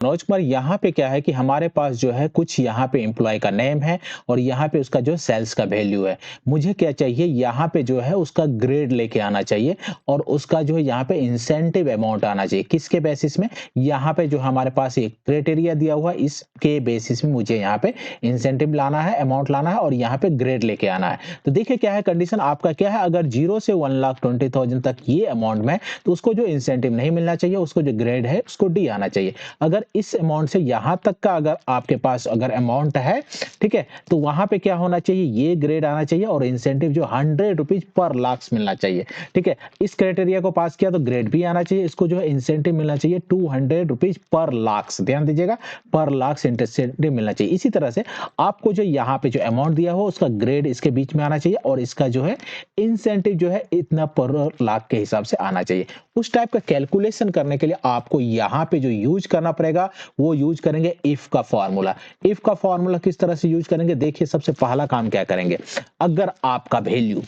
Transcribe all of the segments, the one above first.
मनोज कुमार, यहाँ पे क्या है कि हमारे पास जो है कुछ यहाँ पे एम्प्लॉय का नेम है और यहाँ पे उसका जो सेल्स का वैल्यू है। मुझे क्या चाहिए, यहाँ पे जो है उसका ग्रेड लेके आना चाहिए और उसका जो है यहाँ पे इंसेंटिव अमाउंट आना चाहिए। किसके बेसिस में? यहाँ पे जो हमारे पास एक क्राइटेरिया दिया हुआ है, इसके बेसिस में मुझे यहाँ पे इंसेंटिव लाना है, अमाउंट लाना है और यहाँ पे ग्रेड लेके आना है। तो देखिए क्या है कंडीशन आपका क्या है, अगर 0 से 1,20,000 तक ये अमाउंट में, तो उसको जो इंसेंटिव नहीं मिलना चाहिए, उसको जो ग्रेड है उसको डी आना चाहिए। अगर इस अमाउंट से यहां तक का अगर आपके पास अगर अमाउंट है, ठीक है, तो वहां पे क्या होना चाहिए, ये ग्रेड आना चाहिए और इंसेंटिव जो 100 रुपीज पर लाख मिलना चाहिए। ठीक है, इस क्राइटेरिया को पास किया तो ग्रेड भी आना चाहिए, इसको जो है इंसेंटिव मिलना चाहिए 200 रुपीज पर लाख। ध्यान दीजिएगा, पर लाख इंसेंटिव मिलना चाहिए। इसी तरह से आपको जो यहाँ पे जो अमाउंट दिया हो उसका ग्रेड इसके बीच में आना चाहिए और इसका जो है इंसेंटिव जो है इतना पर लाख के हिसाब से आना चाहिए। उस टाइप का कैलकुलेशन करने के लिए आपको यहाँ पे जो यूज करना पड़ेगा वो यूज करेंगे इफ का फॉर्मूला। इफ का फॉर्मूला किस तरह से यूज करेंगे, देखिए सबसे पहला काम क्या करेंगे, अगर आपका वैल्यू,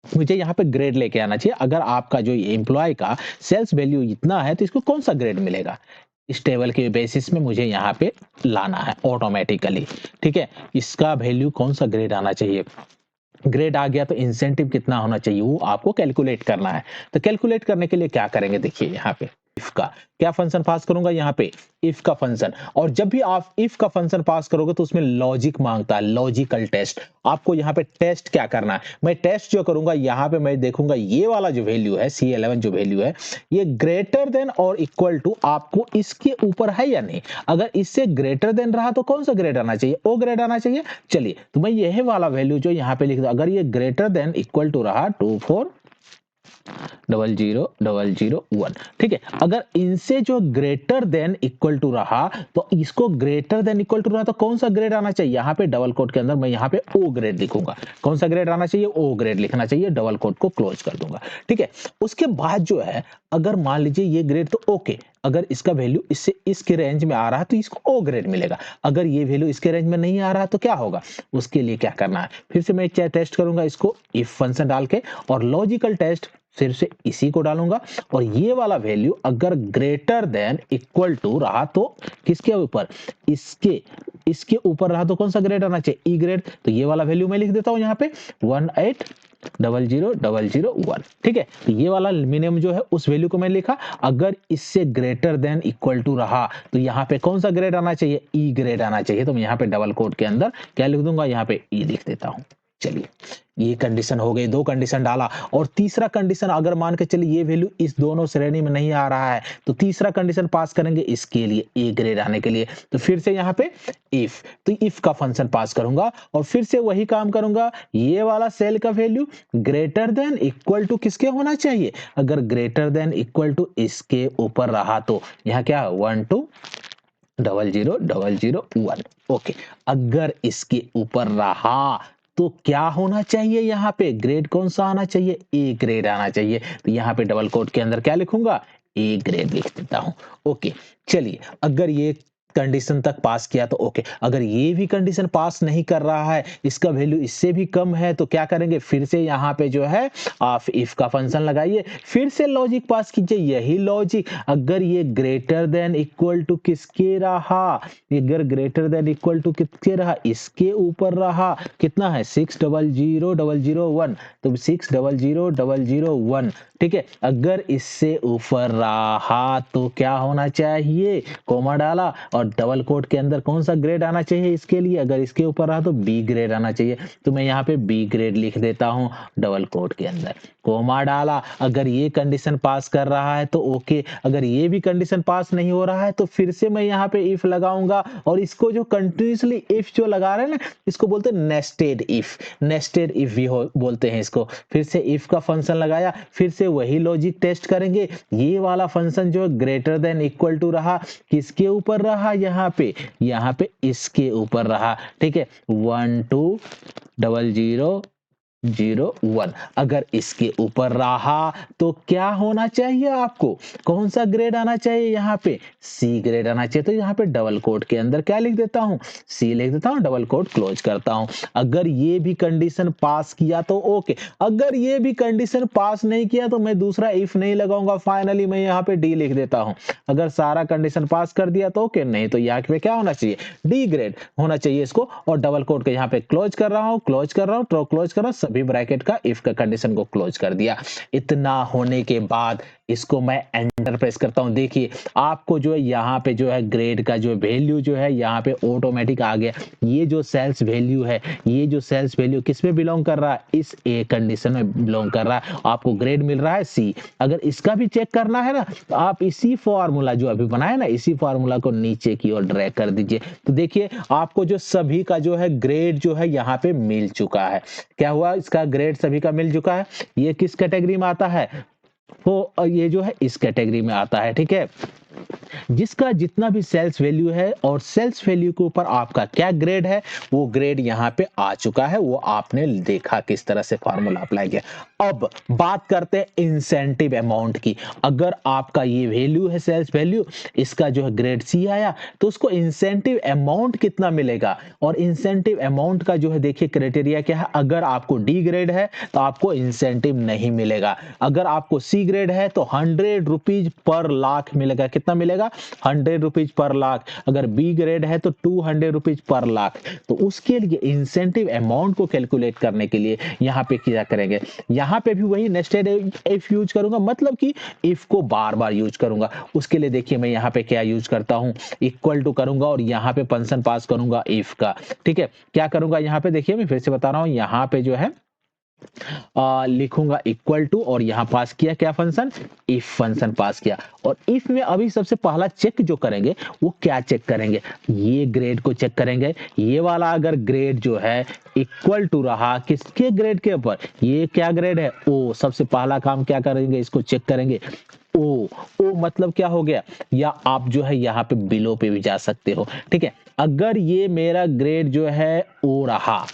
मुझे यहाँ पे ग्रेड लेके आना चाहिए, अगर आपका जो एम्प्लॉय का सेल्स वैल्यू इतना है तो इसको कौन सा ग्रेड मिलेगा, इस टेबल के बेसिस में मुझे यहाँ पे लाना है ऑटोमेटिकली। ठीक है, इसका वैल्यू कौन सा ग्रेड आना चाहिए, ग्रेड आ गया तो इंसेंटिव कितना होना चाहिए वो आपको कैलकुलेट करना है। तो कैलकुलेट करने के लिए क्या करेंगे, देखिए यहाँ पे इफ का क्या फंक्शन पास करूंगा, यहाँ पे इफ का फंक्शन। और जब भी आप इफ का फंक्शन पास करोगे तो उसमें लॉजिक मांगता है, लॉजिकल टेस्ट। आपको यहाँ पे टेस्ट क्या करना है, मैं टेस्ट जो करूंगा यहाँ पे मैं देखूंगा ये वाला जो वैल्यू है C11 जो वैल्यू है ये ग्रेटर देन और इक्वल टू आपको इसके ऊपर है या नहीं। अगर इससे ग्रेटर देन रहा तो कौन सा ग्रेड आना चाहिए, ओ ग्रेड आना चाहिए। चलिए तो मैं यह वाला वैल्यू जो यहाँ पे लिख दूं, अगर ये ग्रेटर देन इक्वल टू रहा 24,00,00,1, ठीक है, अगर इनसे जो ग्रेटर देन इक्वल टू रहा तो इसको ग्रेटर देन इक्वल टू रहा तो कौन सा ग्रेड आना चाहिए, यहाँ पे डबल कोट के अंदर मैं यहाँ पे ओ ग्रेड लिखूंगा। कौन सा ग्रेड आना चाहिए, ओ ग्रेड लिखना चाहिए, डबल कोट को क्लोज कर दूंगा। ठीक है, उसके बाद जो है अगर मान लीजिए ये ग्रेड तो ओके, अगर इसका वैल्यू इससे इसके रेंज में आ रहा है तो इसको ओ ग्रेड मिलेगा। अगर ये वैल्यू इसके रेंज में नहीं आ रहा तो क्या होगा, उसके लिए क्या करना है, फिर से मैं टेस्ट करूंगा इसको इफ फंक्शन डाल के और लॉजिकल टेस्ट फिर से इसी को डालूंगा और ये वाला वैल्यू अगर ग्रेटर देन इक्वल टू रहा तो किसके ऊपर, इसके ऊपर रहा तो कौन सा ग्रेड आना चाहिए, ई ग्रेड। तो ये वाला वैल्यू मैं लिख देता हूं यहाँ पे 18,00,00,1। ठीक है, तो ये वाला मिनिमम जो है उस वैल्यू को मैं लिखा। अगर इससे ग्रेटर देन इक्वल टू रहा तो यहाँ पे कौन सा ग्रेड आना चाहिए, ई ग्रेड आना चाहिए। तो मैं यहाँ पे डबल कोट के अंदर क्या लिख दूंगा, यहाँ पे ई लिख देता हूं। चलिए ये कंडीशन हो गई, दो कंडीशन डाला। और तीसरा कंडीशन अगर मान के चलिए ये वैल्यू इस दोनों श्रेणी में नहीं आ रहा है तो तीसरा कंडीशन पास करेंगे इसके लिए ए ग्रेड आने के लिए। तो फिर से यहाँ पे इफ, तो इफ का फंक्शन पास करूंगा और फिर से वही काम करूंगा, ये वाला सेल का value greater than equal to किसके होना चाहिए, अगर ग्रेटर देन इक्वल टू इसके ऊपर रहा तो यहाँ क्या है 12,00,00,1। ओके, अगर इसके ऊपर रहा तो क्या होना चाहिए, यहाँ पे ग्रेड कौन सा आना चाहिए, ए ग्रेड आना चाहिए। तो यहाँ पे डबल कोट के अंदर क्या लिखूंगा, ए ग्रेड लिख देता हूं। ओके, चलिए अगर ये कंडीशन तक पास किया तो ओके, अगर ये भी कंडीशन पास नहीं कर रहा है, इसका वैल्यू इससे भी कम है तो क्या करेंगे, फिर से यहाँ पे जो है आप इफ का फंक्शन लगाइए, फिर से लॉजिक पास कीजिए, यही लॉजिक। अगर ये ग्रेटर देन इक्वल टू किसके रहा, अगर ग्रेटर देन इक्वल टू किसके रहा, इसके ऊपर रहा, कितना है 6,00,00,1, तो 6,00,00,1। ठीक है, अगर इससे ऊपर रहा तो क्या होना चाहिए, कोमा डाला और डबल कोट के अंदर कौन सा ग्रेड आना चाहिए इसके लिए, अगर इसके ऊपर रहा तो बी ग्रेड आना चाहिए। तो मैं यहाँ पे बी ग्रेड लिख देता हूँ डबल कोट के अंदर, कोमा डाला। अगर ये कंडीशन पास कर रहा है तो ओके, अगर ये भी कंडीशन पास नहीं हो रहा है तो फिर से मैं यहाँ पे इफ लगाऊंगा और इसको जो कंटिन्यूसली इफ जो लगा रहे हैं ना इसको बोलते हैं नेस्टेड इफ, नेस्टेड इफ भी बोलते हैं इसको। फिर से इफ का फंक्शन लगाया, फिर से वही लॉजिक टेस्ट करेंगे, ये वाला फंक्शन जो ग्रेटर देन इक्वल टू रहा किसके ऊपर रहा, यहाँ पे इसके ऊपर रहा। ठीक है, 12,00,00,1 01। अगर इसके ऊपर रहा तो क्या होना चाहिए आपको? कौन सा ग्रेड आना चाहिए यहाँ पे? सी ग्रेड आना चाहिए। तो यहाँ पे डबल कोट के अंदर क्या लिख देता हूँ? सी लिख देता हूँ, डबल कोट क्लोज करता हूँ। अगर ये भी कंडीशन पास किया तो ओके, अगर ये भी कंडीशन पास नहीं किया तो मैं दूसरा इफ नहीं लगाऊंगा, फाइनली मैं यहाँ पे डी लिख देता हूँ। अगर सारा कंडीशन पास कर दिया तो ओके, नहीं तो यहाँ पे क्या होना चाहिए? डी ग्रेड होना चाहिए इसको। और डबल कोट के यहाँ पे क्लोज कर रहा हूँ, क्लोज कर रहा हूँ, तो क्लोज कर रहा हूँ, सभी ब्रैकेट का इफ का कंडीशन को क्लोज कर दिया। इतना होने के बाद इसको मैं एंटर प्रेस करता हूं। देखिए आपको जो है यहाँ पे जो है ग्रेड का जो वैल्यू जो है यहाँ पे ऑटोमेटिक आ गया। ये जो सेल्स वैल्यू है, ये जो सेल्स वैल्यू किस में बिलोंग कर रहा है? इस ए कंडीशन में बिलोंग कर रहा है। आपको ग्रेड मिल रहा है सी। अगर इसका भी चेक करना है ना, तो आप इसी फॉर्मूला जो अभी बनाया ना, इसी फॉर्मूला को नीचे की ओर ड्रैग कर दीजिए। तो देखिए आपको जो सभी का जो है ग्रेड जो है यहाँ पे मिल चुका है। क्या हुआ? इसका ग्रेड सभी का मिल चुका है। ये किस कैटेगरी में आता है? तो ये जो है इस कैटेगरी में आता है। ठीक है, जिसका जितना भी सेल्स वैल्यू है और सेल्स वैल्यू के ऊपर आपका क्या ग्रेड है, वो ग्रेड यहाँ पे आ चुका है। वो आपने देखा किस तरह से फॉर्मूला अप्लाई किया। अब बात करते हैं इंसेंटिव अमाउंट की। अगर आपका ये वैल्यू है सेल्स वैल्यू, इसका जो है ग्रेड सी आया, तो उसको इंसेंटिव अमाउंट कितना मिलेगा? और इंसेंटिव अमाउंट का जो है देखिए क्राइटेरिया क्या है। अगर आपको डी ग्रेड है तो आपको इंसेंटिव नहीं मिलेगा। अगर आपको सी ग्रेड है तो 100 रुपीज पर लाख मिलेगा। कितना मिलेगा? 100 रुपीज पर लाख। अगर बी ग्रेड है तो 200 रुपीज पर लाख। तो उसके लिए इंसेंटिव अमाउंट को कैलकुलेट करने के लिए यहाँ पे क्या करेंगे? यहाँ पे भी वही नेस्टेड इफ यूज करूंगा, मतलब कि इफ को बार बार यूज करूंगा। उसके लिए देखिए मैं यहाँ पे क्या यूज करता हूँ, इक्वल टू करूंगा और यहाँ पे फंक्शन पास करूंगा इफ का। ठीक है, क्या करूंगा यहाँ पे? देखिए मैं फिर से बता रहा हूँ, यहाँ पे जो है लिखूंगा इक्वल टू और यहां पास किया क्या फंक्शन? इफ फंक्शन पास किया। और इफ में अभी सबसे पहला चेक जो करेंगे वो क्या चेक करेंगे? ये ग्रेड को चेक करेंगे। ये वाला अगर ग्रेड जो है इक्वल टू रहा किसके ग्रेड के ऊपर? ये क्या ग्रेड है? ओ। सबसे पहला काम क्या करेंगे? इसको चेक करेंगे। ओ। ओ मतलब क्या हो गया? या आप जो है यहाँ पे बिलो पे भी जा सकते हो। ठीक है, अगर ये मेरा ग्रेड जो है ओ रहा,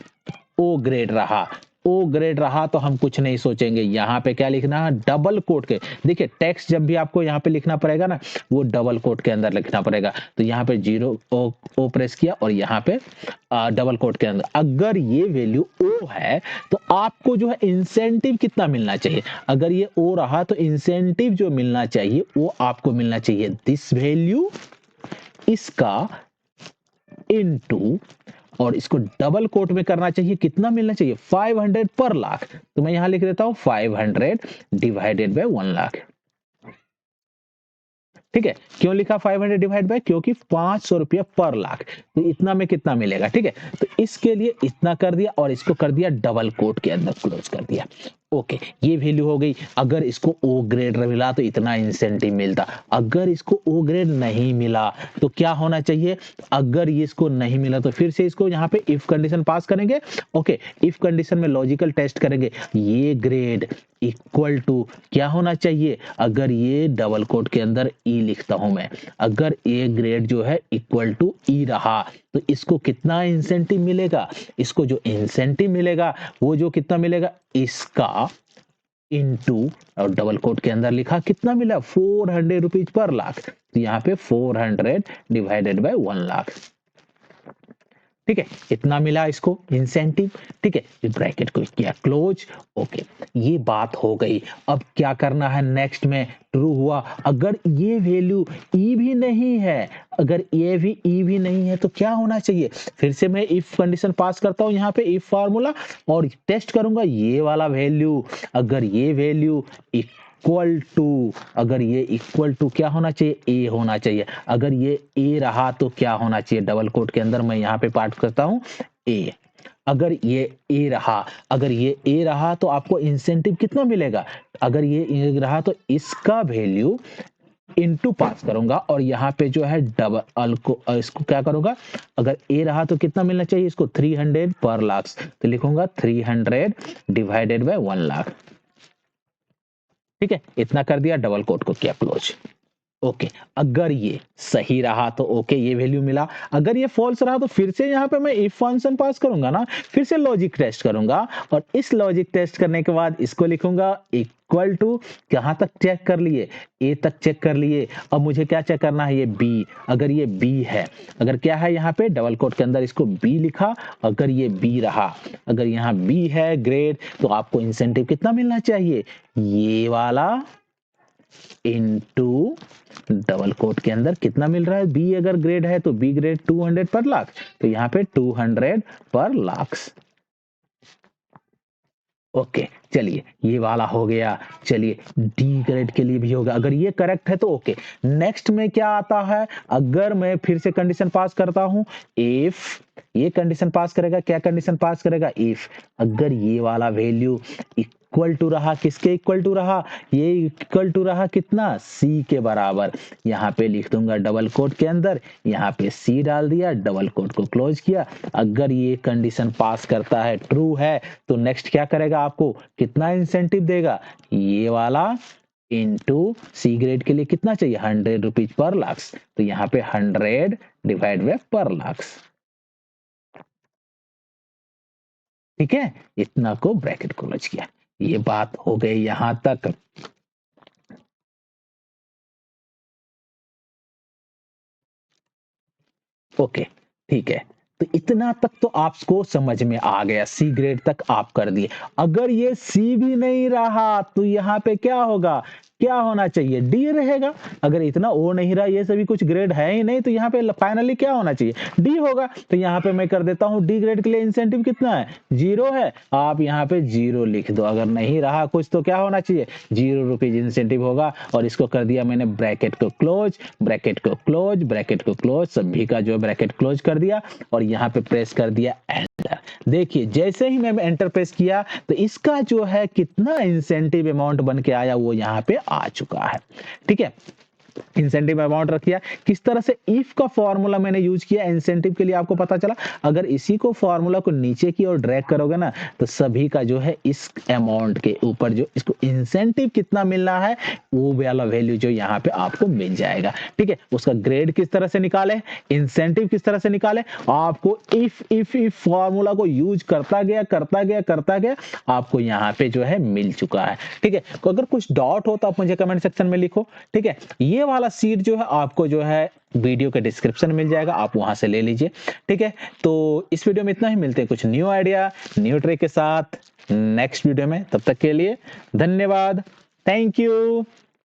ओ ग्रेड रहा, ओ ग्रेड रहा तो हम कुछ नहीं सोचेंगे। यहाँ पे क्या लिखना है? डबल कोट के। देखिए टेक्स्ट जब भी आपको यहाँ पे लिखना पड़ेगा ना, वो डबल कोट के अंदर लिखना पड़ेगा। तो यहाँ पे 0 ओ प्रेस किया और यहाँ पे डबल कोट के अंदर अगर ये वैल्यू ओ है तो आपको जो है इंसेंटिव कितना मिलना चाहिए? अगर ये ओ रहा तो इंसेंटिव जो मिलना चाहिए वो आपको मिलना चाहिए दिस वैल्यू, इसका इनटू, और इसको डबल कोट में करना चाहिए। कितना मिलना चाहिए? 500 पर लाख। तो मैं यहां लिख देता हूं 500 डिवाइडेड बाय 1 लाख। ठीक है, क्यों लिखा 500 डिवाइड बाय? क्योंकि 500 रुपया पर लाख, तो इतना में कितना मिलेगा? ठीक है, तो इसके लिए इतना कर दिया और इसको कर दिया डबल कोट के अंदर क्लोज कर दिया। ओके, ये वैल्यू हो गई। अगर इसको ओ ग्रेड मिला तो इतना इंसेंटिव मिलता। अगर इसको ओ ग्रेड नहीं मिला तो क्या होना चाहिए? अगर ये इसको नहीं मिला तो फिर से इसको यहाँ पे इफ कंडीशन पास करेंगे। ओके, इफ कंडीशन में लॉजिकल टेस्ट करेंगे। ये ग्रेड इक्वल टू क्या होना चाहिए? अगर ये डबल कोट के अंदर ई लिखता हूं मैं, अगर ए ग्रेड जो है इक्वल टू ई रहा तो इसको कितना इंसेंटिव मिलेगा? इसको जो इंसेंटिव मिलेगा वो जो कितना मिलेगा? इसका इनटू, और डबल कोट के अंदर लिखा कितना मिला? 400 रुपीज पर लाख। तो यहाँ पे 400 डिवाइडेड बाय 1 लाख। ठीक है, इतना मिला इसको इंसेंटिव। ठीक है, ब्रैकेट को किया क्लोज। ओके, ये बात हो गई। अब क्या करना है नेक्स्ट में? ट्रू हुआ। अगर ये वैल्यू ई भी नहीं है, अगर ये भी ई भी नहीं है तो क्या होना चाहिए? फिर से मैं इफ कंडीशन पास करता हूं यहाँ पे, इफ फार्मूला, और टेस्ट करूंगा ये वाला वैल्यू। अगर ये वैल्यू इक्वल टू, अगर ये इक्वल टू क्या होना चाहिए? ए होना चाहिए। अगर ये ए रहा तो क्या होना चाहिए? डबल कोट के अंदर मैं यहाँ पे पार्ट करता हूं ए। अगर ये ए रहा, अगर ये ए रहा तो आपको इंसेंटिव कितना मिलेगा? अगर ये ए रहा तो इसका वैल्यू इनटू पास करूंगा और यहाँ पे जो है डबल को इसको क्या करूंगा? अगर ए रहा तो कितना मिलना चाहिए इसको? 300 पर लाख। तो लिखूंगा 300 डिवाइडेड बाय 1 लाख। ठीक है, इतना कर दिया, डबल कोट को किया क्लोज। ओके, अगर ये सही रहा तो ओके ये वैल्यू मिला, अगर ये फॉल्स रहा तो फिर से यहाँ पे मैं इफ फंक्शन पास करूंगा ना, फिर से लॉजिक टेस्ट करूंगा और इस लॉजिक टेस्ट करने के बाद इसको लिखूंगा इक्वल टू, कहाँ तक चेक कर लिए, ए तक चेक कर लिए। अब मुझे क्या चेक करना है, ये बी, अगर ये बी है, अगर क्या है यहाँ पे डबल कोट के अंदर इसको बी लिखा, अगर ये बी रहा, अगर यहाँ बी है ग्रेड, तो आपको इंसेंटिव कितना मिलना चाहिए, ये वाला इनटू डबल कोट के अंदर कितना मिल रहा है, बी अगर ग्रेड है तो बी ग्रेड 200 पर लाख, तो यहाँ पे 200 पर लाख। ओके, चलिए ये वाला हो गया। चलिए डी ग्रेड के लिए भी होगा, अगर ये करेक्ट है तो ओके। नेक्स्ट में क्या आता है, अगर मैं फिर से कंडीशन पास करता हूं, इफ ये कंडीशन पास करेगा, क्या कंडीशन पास करेगा, इफ अगर ये वाला वैल्यू इक्वल टू रहा, किसके इक्वल टू रहा, ये इक्वल टू रहा कितना, सी के बराबर, यहाँ पे लिख दूंगा डबल कोट के अंदर, यहाँ पे सी डाल दिया, डबल कोट को क्लोज किया। अगर ये कंडीशन पास करता है, ट्रू है, तो नेक्स्ट क्या करेगा, आपको कितना इंसेंटिव देगा, ये वाला इनटू सी ग्रेड के लिए कितना चाहिए, 100 रुपीज पर लाख, तो यहाँ पे 100 डिवाइड बाय पर लाख। ठीक है, इतना को ब्रैकेट क्लोज किया। ये बात हो गई यहां तक। ओके, ठीक है, तो इतना तक तो आपको समझ में आ गया, सी ग्रेड तक आप कर दिए। अगर ये सी भी नहीं रहा तो यहाँ पे क्या होगा, क्या होना चाहिए, डी रहेगा। अगर इतना ओ नहीं रहा, ये सभी कुछ ग्रेड है ही नहीं, तो यहाँ पे फाइनली क्या होना चाहिए, डी होगा। तो यहाँ पे मैं कर देता हूँ डी ग्रेड के लिए इंसेंटिव कितना है, 0 है, आप यहाँ पे 0 लिख दो। अगर नहीं रहा कुछ तो क्या होना चाहिए, 0 रुपीज इंसेंटिव होगा। और इसको कर दिया मैंने ब्रैकेट को क्लोज, ब्रैकेट को क्लोज, ब्रैकेट को क्लोज, सभी का जो ब्रैकेट क्लोज कर दिया और यहाँ पे प्रेस कर दिया एंटर। देखिए जैसे ही मैं एंटर प्रेस किया तो इसका जो है कितना इंसेंटिव अमाउंट बन के आया, वो यहाँ पे आ चुका है। ठीक है, इंसेंटिव अमाउंट रखिया। किस तरह से इफ का फॉर्मूला मैंने यूज किया इंसेंटिव के लिए, आपको पता चला। अगर इसी को फॉर्मूला को नीचे की ओर ड्रैग करोगे ना, तो सभी का जो है इस अमाउंट के ऊपर जो इसको इंसेंटिव कितना मिलना है, वो वाला वैल्यू जो यहाँ पे आपको मिल जाएगा। ठीक है, उसका ग्रेड किस तरह से निकाले, इंसेंटिव किस तरह से निकाले, आपको इफ फॉर्मूला को यूज करता गया आपको यहाँ पे जो है मिल चुका है। ठीक है, तो अगर कुछ डाउट हो तो आप मुझे कमेंट सेक्शन में लिखो। ठीक है, ये वाला सीट जो है आपको जो है वीडियो के डिस्क्रिप्शन में मिल जाएगा, आप वहां से ले लीजिए। ठीक है, तो इस वीडियो में इतना ही, मिलते हैं कुछ न्यू आइडिया न्यू ट्रिक के साथ नेक्स्ट वीडियो में। तब तक के लिए धन्यवाद, थैंक यू।